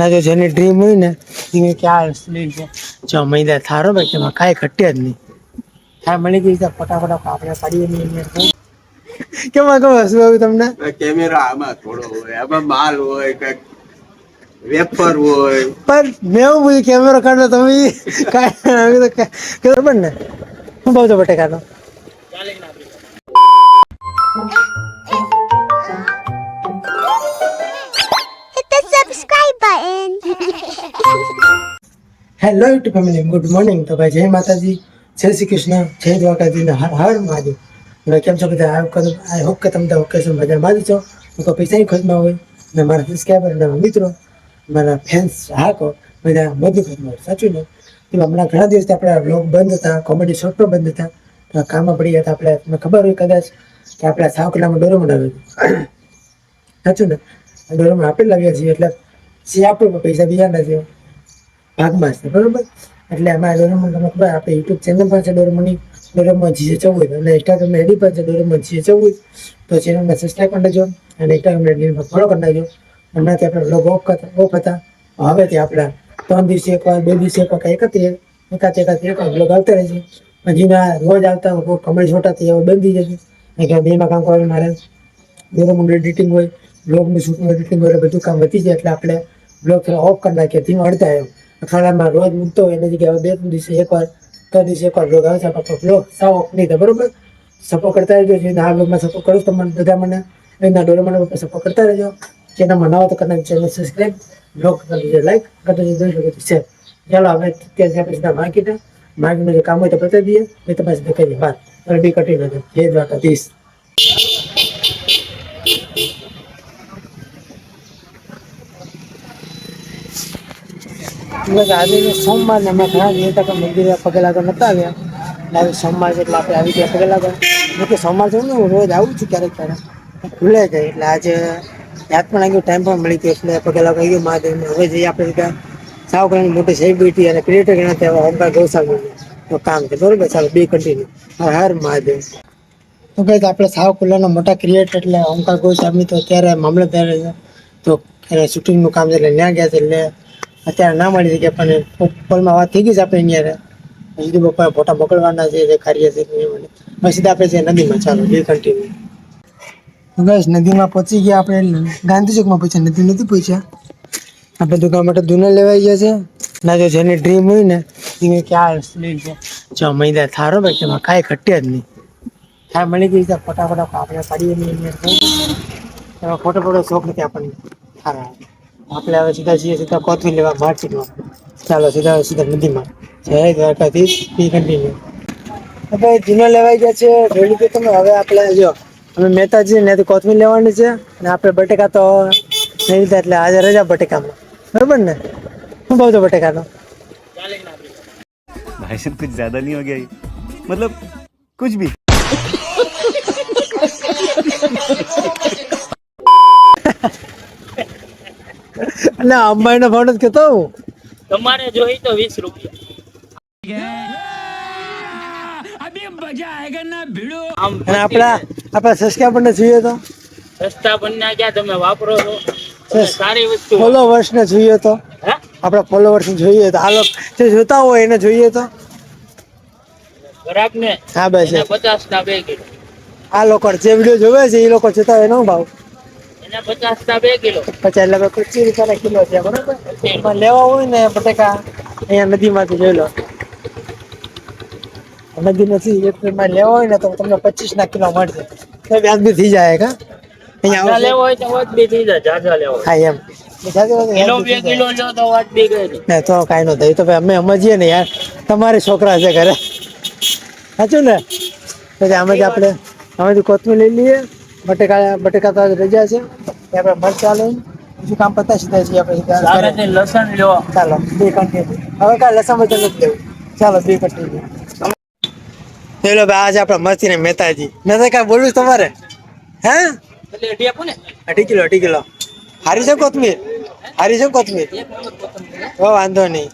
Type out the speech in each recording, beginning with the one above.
ના જો જેની ડ્રીમ હોય ને એને ક્યાં છે જો મહિના થારો ભાઈ તેમાં કાંઈ ઘટે જ નહીં. હા મળી ગઈ છે ફટાફટ આપણે પાડીએ નહીં. કેમાં કહું શું આવ્યું તમને? કેમેરા આમાં થોડો હોય, આમાં માલ હોય, કઈક વેફર હોય. પણ મેં એવું બધું કેમેરો કાઢો તમે કાંઈ ખબર ને શું ભાવ છો બટેકાનો? Hello YouTube family, good morning. તો ભાઈ જય માતાજી, જય શ્રી કૃષ્ણ, જય દ્વારકાજી ને હર હર મહાદેવ. કેમ છો બધા? આઈ હોપ કે તમે ઓકે છો, મજામાં જ છો. તો પૈસાની ખોટમાં હોય ને મારા સબસ્ક્રાઈબર અને મિત્રો, મારા ફેન્સ હાકો બધા બધું ખોટમાં સાચું ને. તો હમણાં ઘણા દિવસથી આપણા વ્લોગ બંધ હતા, કોમેડી શોર્ટ પણ બંધ હતા, તો કામમાં પડી ગયા હતા. આપણે તમને ખબર હોય કદાચ કે આપણે સાવકલામાં ડોરેમોન આવ્યું સાચું ને. ડોરેમોન આપણે લાવ્યા છીએ એટલે જે આપણું પૈસા બીજાના છે ભાગમાં છે, બરોબર. એટલે અમારા ડોરેમોન તમને ખબર આપણે યુટ્યુબ ચેનલ પણ છે ડોરેમોન GJ14 અને ઇન્સ્ટાગ્રામ આઈડી પણ છે ડોરેમોન GJ14. તો ચેનલને સબસ્ક્રાઈબ કરી દેજો અને ઇન્સ્ટાગ્રામ ફોલો કરી નાખજો. હમણાંથી આપણે વ્લોગ ઓફ હતા, હવેથી આપણા 3 દિવસે એકવાર, 2 દિવસે એકવાર, એકાદ વ્લોગ આવતા રહેશે. હજી રોજ આવતા કમેન્ટ છોટા થઈ બંધ થઈ જશે. બેમાં કામ કરવાનું મારે ડોરેમોન એડિટિંગ હોય, બ્લોગનું શૂટિંગ એડિટિંગ હોય, બધું કામ વધી જાય એટલે આપણે બ્લોગ થોડા ઓફ કરી નાખીએ. ધીમે અડધા એમ અઠવાડિયામાં રોજ મૂકતો હોય એની જગ્યાએ 2 દિવસે એકવાર, 3 દિવસે એકવાર બ્લોગ આવે છે. આપણો બ્લોગ સાવ ઓફ નહીં થાય, બરોબર. સપોર્ટ કરતા રહેજો. આ બ્લોગમાં સપોર્ટ કરો તમને બધા, મને એના ડોરેમોન સપોર્ટ કરતા રહેજો. ચેનલમાં નવા તો કરનાર ચેનલ સબસ્ક્રાઈબ, બ્લોગ કરી દેજો લાઈક, કરી દેજો શેર. ચાલો હવે અત્યારે આપણે સીધા માર્કેટનું જે કામ હોય તો બતાવી દઈએ. એ તમારી સાથે કહીએ વાત બી કટી દેજો. જય દ્વારકાધીશ. આજે સોમવાર ને અમે ઘણા દિવસ તક મંદિરે પગે લાગવા નતા આવ્યા. આજે સોમવાર છે એટલે આપણે આવી ગયા પગે લાગવા. એટલે સોમવાર છે ને હું રોજ આવું છું ક્યારેક ભૂલે જાય એટલે આજે યાદ પણ આવ્યું, ટાઈમ પણ મળી ગયો એટલે પગે લાગવા ગયો મહાદેવને. હવે જઈએ આપણે સીધા સાવકલાની મોટી સેલિબ્રિટી અને ક્રિએટર ગણાતા એવા ઓમકાર ગોસ્વામીનું કામ છે, બરોબર. ચાલો બી કન્ટિન્યુ. હર હર મહાદેવ. તો કઈ આપણે સાવકલાના મોટા ક્રિએટર એટલે ઓમકાર ગોસ્વામી તો અત્યારે મામલતદાર છે, તો એને શૂટિંગનું કામ છે એટલે ત્યાં ગયા છે. એટલે અત્યારે ના મળી ગયા પણ કોલમાં વાત થઈ ગઈ છે આપણે અહીંયા. સીધું બપોર ફોટા મોકલવાના છે જે કાર્ય છે સીધા આપણે છે નદીમાં. ચાલો બી કન્ટિન્યુ. બસ નદીમાં પહોંચી ગયા આપણે. ગાંધી ચોકમાં પહોંચ્યા, નદી નથી પહોંચ્યા. આપણે દુકાન માટે દૂના લેવાઈ ગયા છે. ના જો જેની ડ્રીમ હોય ને એને ક્યાં છે જો મહિના થારો ભાઈ તેમાં કાંઈ ઘટે જ નહીં. હા મળી ગઈ છે ફટાફટ આપણે પાડીએ નહીં. ફોટો શોખ નથી આપણને થારા. આપણે હવે સીધા કોથળી લેવા માર્કેટમાં. ચાલો સીધા નદીમાં. જય દ્વારકાધીશ. બી કન્ટિન્યુ. આપણે જૂના લેવાઈ ગયા છે જોઈ લીધું તમે. હવે આપણે જો અમે મહેતાજી ને કોથમીર લેવાની છે અને આપણે બટેકા તો નહીં લીધા એટલે આજે રજા બટેકામાં, બરોબર ને. શું ભાવ છો બટેકાનો? भाई साहब कुछ ज्यादा नहीं हो गया? मतलब कुछ भी. એટલે અંબાઈ નો ભાવ નથી કેતો હું. તમારે જોઈ તો 20 રૂપિયા. અને આપણા સસ્તા પણ જોઈએ તો સસ્તા બન્યા ક્યાં તમે વાપરો છો? સારી વસ્તુ ફોલોવર્સ ને જોઈએ તો આપણા ફોલોવર્સ ને જોઈએ તો આ લોકો જે જોતા હોય એને જોઈએ તો ગ્રાહક ને. હા બસ 50 ના 2 કિલો. આ લોકો જે વિડીયો જોવે છે એ લોકો જોતા હોય એનો ભાવ એને 50 ના 2 કિલો. 50 એટલે 25 રૂપિયા કિલો છે, બરોબર. પણ લેવા હોય ને બટેકા અહીંયા નદીમાંથી જોઈ લો. નદી નથી એપ્રિલમાં લેવા હોય ને તો તમને 25 ના કિલો મળશે. તો વ્યાજ બી થઈ જાય કા અહીંયા લેવો હોય તો વાત બી થઈ જાય. જાજા લેવો હા એમ કિલો 2 કિલો લો તો વાત બી ગઈ. તો કાંઈ ન થાય. તો ભાઈ અમે સમજીએ ને યાર, તમારે છોકરા છે ઘરે, સાચું ને. પછી આમાંથી કોથમીર લઈ લઈએ. બટેકા તો રજા છે. આપણે મરચા લઈને બીજું કામ પતાવી સીધા આપણે લસણ લો. ચાલો બી કન્ટિન્યુ. હવે કાંઈ લસણ મરચા નથી લેવું. ચાલો બી કન્ટિન્યુ. પેલો ભાઈ આજે આપડે મસ્તી ને મહેતાજી કાંઈ બોલું તમારે? હે અઢી કિલો હારી છે કોથમીર? હારી છે કોથમીર? વાંધો નહીં.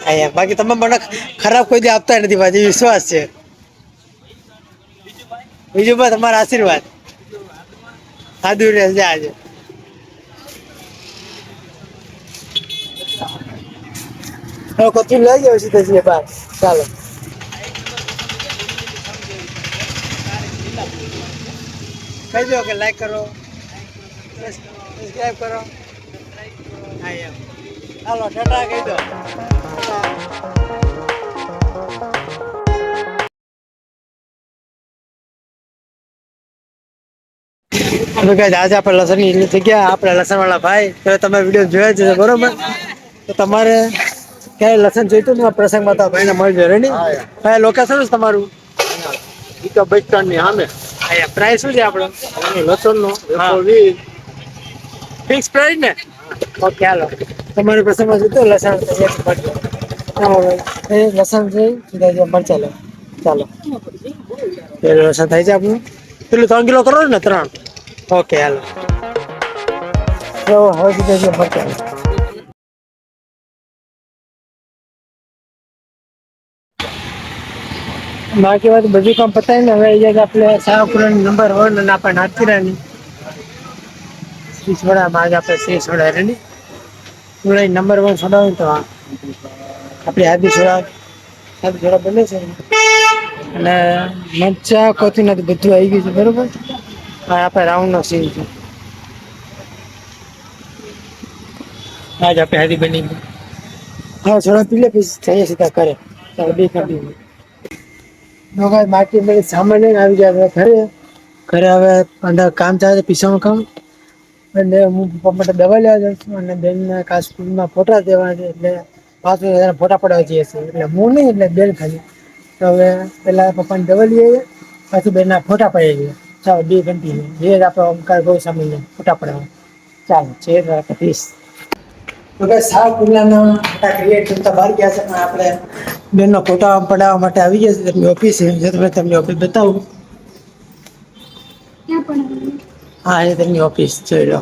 અહીંયા બાકી તમે મને ખરાબ કોઈ દી આપતા નથી, પાછી વિશ્વાસ છે. બીજું બસ તમારા આશીર્વાદ સાદું રહેશે આજે. હવે કોથમીર લઈ જાવ સીધા સીધા બહાર. ચાલો કહી દો કે લાઈક કરો, સબસ્ક્રાઈબ કરો. હા એમ. ચાલો ટાટા કહી દો. આજે આપણે લસણ ની થઈ ગયા. આપણે લસણ વાળા ભાઈ, તો તમે વિડીયો જોયા છે બરોબર? તો તમારે ક્યાંય લસણ જોઈતું ને પ્રસંગમાં તો ભાઈને મળી જાય. રેડી ભાઈ? લોકેશન છે તમારું? બસ સ્ટેન્ડ ની સામે. પ્રાઇસ શું છે આપણો લસણ નો? ફિક્સ પ્રાઇસ ને? ઓકે હાલો. તમારે પ્રસંગમાં જોઈતું લસણ લસણ જોઈ મરચા લો. ચાલો લસણ થાય છે આપણું. પેલું 3 કિલો કરો ને? 3. ઓકે હાલો. હવે સીધા મરચા. બાકી વાત બધું કામ પતાય ને હવે આપણે શાહપુરા નંબર 1 અને આપણે નાથપુરાની સોડામાં આજે આપણે Shri soda ready soda number 1 soda હોય તો આપણી આદિ સોડા બને છે. અને મરચા કોથીના બધું આવી ગયું છે બરોબર. આ આપણે રાઉન્ડ નો સીન છે. આજ આપણે હાદી બની ગઈ. હા સોડા પી લે પછી જઈએ સીધા કરે. ચાલો બે કંપની બાકી મેં સામાન લઈને આવી ગયા ઘરે હવે અંદર કામ ચાલે પીસાનું કામ. અને હું પપ્પા માટે દવા લેવા જાઉં છું અને બેનને ખાસ સ્કૂલમાં ફોટા દેવાના છે એટલે 5 ફોટા પડાવવા જઈએ છીએ. એટલે હું નહીં એટલે બેન ખાલી. તો હવે પેલા પપ્પાની દવા લઈ આવીએ પછી બેનના ફોટા પડાવી દઈએ. ચાલો બે કન્ટિન્યુ જે આપણે ઓમકાર ગૌ સામે ફોટા પડાવવા. ચાલો છે પીસ તો કે સાવ કુલાના ફોટા ક્રિએટ કરતા બહાર ગયા છે પણ આપણે બેનનો ફોટા પડાવવા માટે આવી ગયા છે. તેમની ઓફિસ છે જે તમને ઓફિસ બતાવું. હા એ તેમની ઓફિસ જોઈ લો.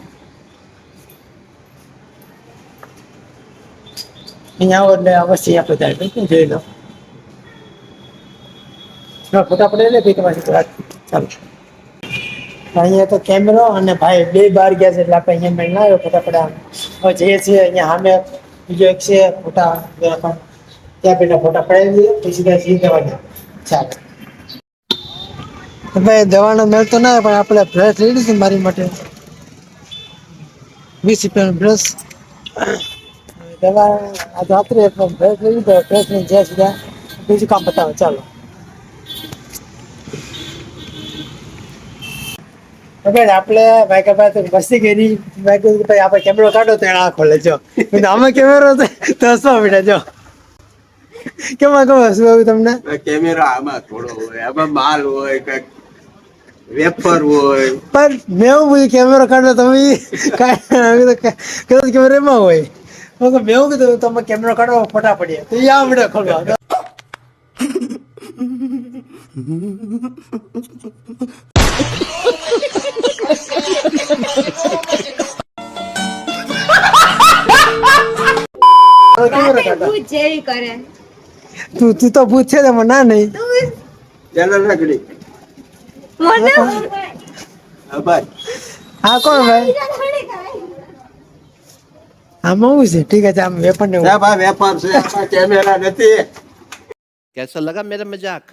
અહીંયા આવો એટલે અવશ્ય આપણે ત્યાં જોઈ લો. ફોટા પડે ને તમારી વાત. ચાલો અહીંયા તો કેમેરો અને ભાઈ બે બહાર ગયા છે એટલે આપણે અહીંયા મેં ના આવ્યો ફોટા પડાવવા. હવે જઈએ છીએ અહીંયા સામે બીજો એક છે ફોટા ત્યાં પેલા ફોટા પડાવી દઈએ પછી દવા દે. ચાલો ભાઈ દવાનો મળતો ના પણ આપણે બ્રશ લઈ લીધું મારી માટે 20 રૂપિયાનો બ્રશ. દવા આ રાત્રે બ્રશ લઈ લીધો. બ્રશ ને જ્યાં સીધા બીજું કામ બતાવો. ચાલો આપણે ભાઈ મસ્તી કરી. ભાઈ આપણે કેમેરો કાઢો તો એને આ ખોલે જો આમાં કેમેરો તો હસવા બેઠા જો. કેમાં કહું હસવું આવ્યું તમને? કેમેરા આમાં થોડો હોય, આમાં માલ હોય, કઈક વેફર હોય. પણ મેં એવું બધું કેમેરો કાઢો તમે કદાચ કેમેરો એમાં હોય. મેં એવું કીધું તમે કેમેરો કાઢો ફોટા પડીએ તો એ આ બધે ખોલવા. તું તો ભૂત છે ને ના નહીં. ચાલો રાખડી. હા ભાઈ. હા કોણ ભાઈ? આમાં શું છે? ઠીક છે આમ વેપાર ને ભાઈ વેપાર છે, આમાં કેમેરા નથી. कैसा लगा मेरा मजाक?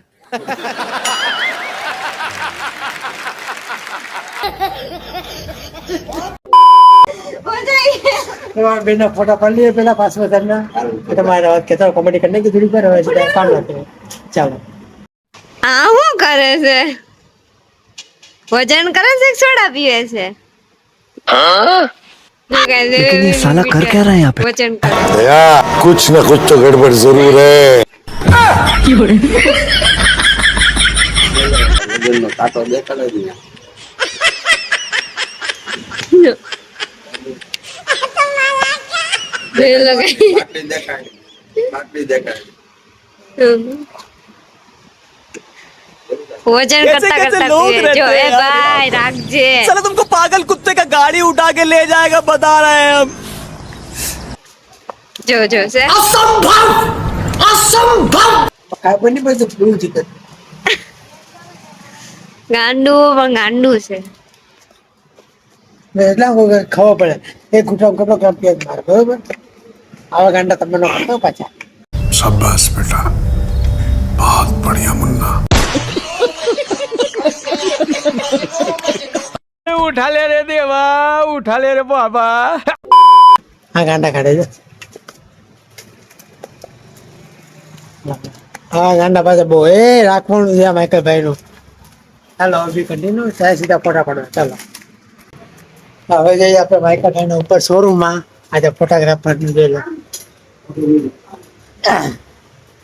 બેના ફોટા પાડી લઈએ પેલા પાસમાં તમારે કેતા કોમેડી કરીને કે થોડી પર હવે કામ રાખે. ચાલો આ શું કરે છે? વજન કરે છે કે સોડા પીવે છે? लेकिन ये साला कर क्या रहा है यहाँ पे? वजन कर कुछ न कुछ तो गड़बड़ जरूर है. કાંટો દેખાડે જ નહીં. બાટલી દેખાય, બાટલી દેખાય. वजन करता करता पीवे जो ए भाई રાખજે. साला तुमको पागल कुत्ते का गाड़ी उठा के ले जाएगा बता रहे हैं हम. જો જો છે કાંઈ બની પછી ભૂલ છે. ગાંડું પણ ગાંડું છે. એટલા ખબર પડે એક ઘૂંટો કપડો કામ પીએ મારે બરોબર. આવા ગાંડા તમે નો કરતો પાછા. शाबाश बेटा बहुत बढ़िया मुन्ना उठा ले रे देवा उठा ले रे बाबा હા ગાંડા કાઢે છે હા ગાંડા પાસે બહુ એ રાખવાનું છે માઇકલભાઈ નું ચાલો અભી કન્ટિન્યુ થાય સીધા ફોટા પડવા ચાલો હવે જઈએ આપણે માઇકલભાઈ ના ઉપર શોરૂમ માં આજે ફોટોગ્રાફર નું જોઈ લો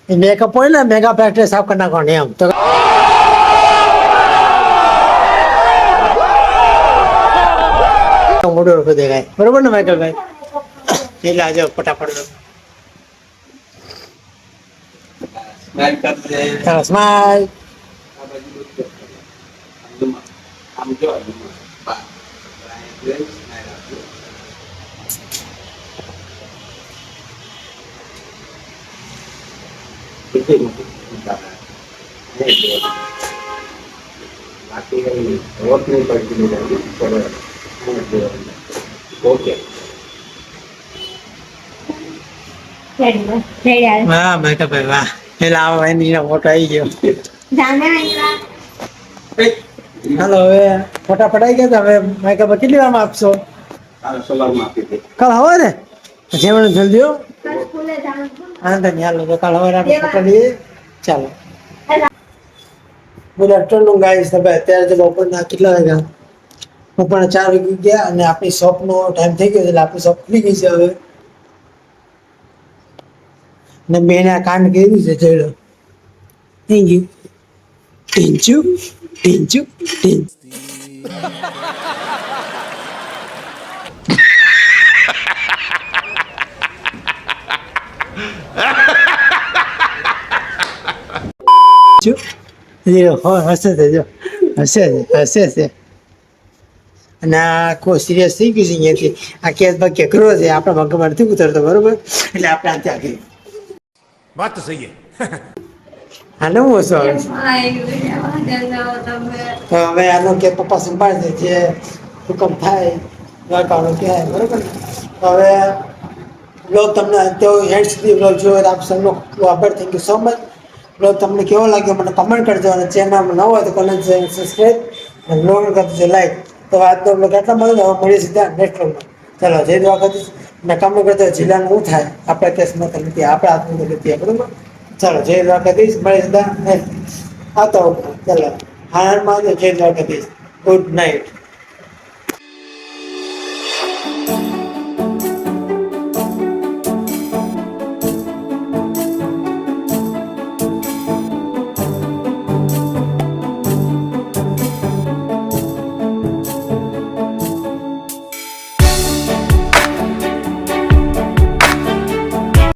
મેકઅપ હોય ને મેગા ફેક્ટરી સાફ કરી નાખવાની એમ તો મોટો રૂપિયો દેખાય બરોબર ને માઇકલભાઈ એટલે આજે ફટાફટ ચાલો સ્માઈલ આમ જો બાકી રોટ નહીં પડતી ઓકે વાહ માઇકલભાઈ વાહ પેલા આવા એની ફોટો આવી ગયો હાલો હવે ફોટા પડાઈ ગયા હતા હવે માઇકલભાઈ કેટલી વારમાં આપશો સવારમાં આપી દે કાલ હવે ને જેવણ જલ્દી હો વાંધો નહીં હાલો તો કાલ હવે આપણે ફોટા લઈએ ચાલો ગુડ આફ્ટરનૂન ગાઈસ તમે અત્યારે તો બપોરના કેટલા વાગ્યા બપોરના 4 વાગી ગયા અને આપણી શોપનો ટાઈમ થઈ ગયો એટલે આપણી શોપ ખુલી ગઈ છે હવે ને મેં આ કાંડ કર્યું છે જોઈ લો થેન્ક યુ ટીંચુ ટીંચુ ટીંચ હશે છે જો હશે છે અને આ કોઈ સિરિયસ થઈ ગયું છે અહીંયાથી આ કેસ ભાગ્ય કરો છે આપણા ભાગમાં નથી ઉતરતો બરોબર એટલે આપણે આ ત્યાં ગઈ बात तो सही है આને હું હશો આવે તો હવે આનો કે પપ્પા સંભાળશે જે હુકમ થાય વાળવાનો કહેવાય બરોબર તો હવે બ્લોગ તમને તેઓ એન્ડ સુધી બ્લોગ જોયો આપ સૌનો આભાર thank you so much blog તમને કેવો લાગ્યો મને કમેન્ટ કરજો અને ચેનલમાં ન હોય તો કોલેજ સબસ્ક્રાઈબ અને બ્લોગ કરજો લાઈક તો આજનો બ્લોગ એટલા મળે હવે મળીએ સીધા નેક્સ્ટ બ્લોગમાં ચાલો જય દ્વારકાધીશ અને કમેન્ટ કરજો જિલ્લાનું શું થાય આપણા કેસમાં તો નથી આપણા હાથમાં તો નથી બરોબર ચાલો જય દ્વારકાધીશ મળીએ સીધા આવતો ચાલો હારમાં જય દ્વારકાધીશ ગુડ નાઇટ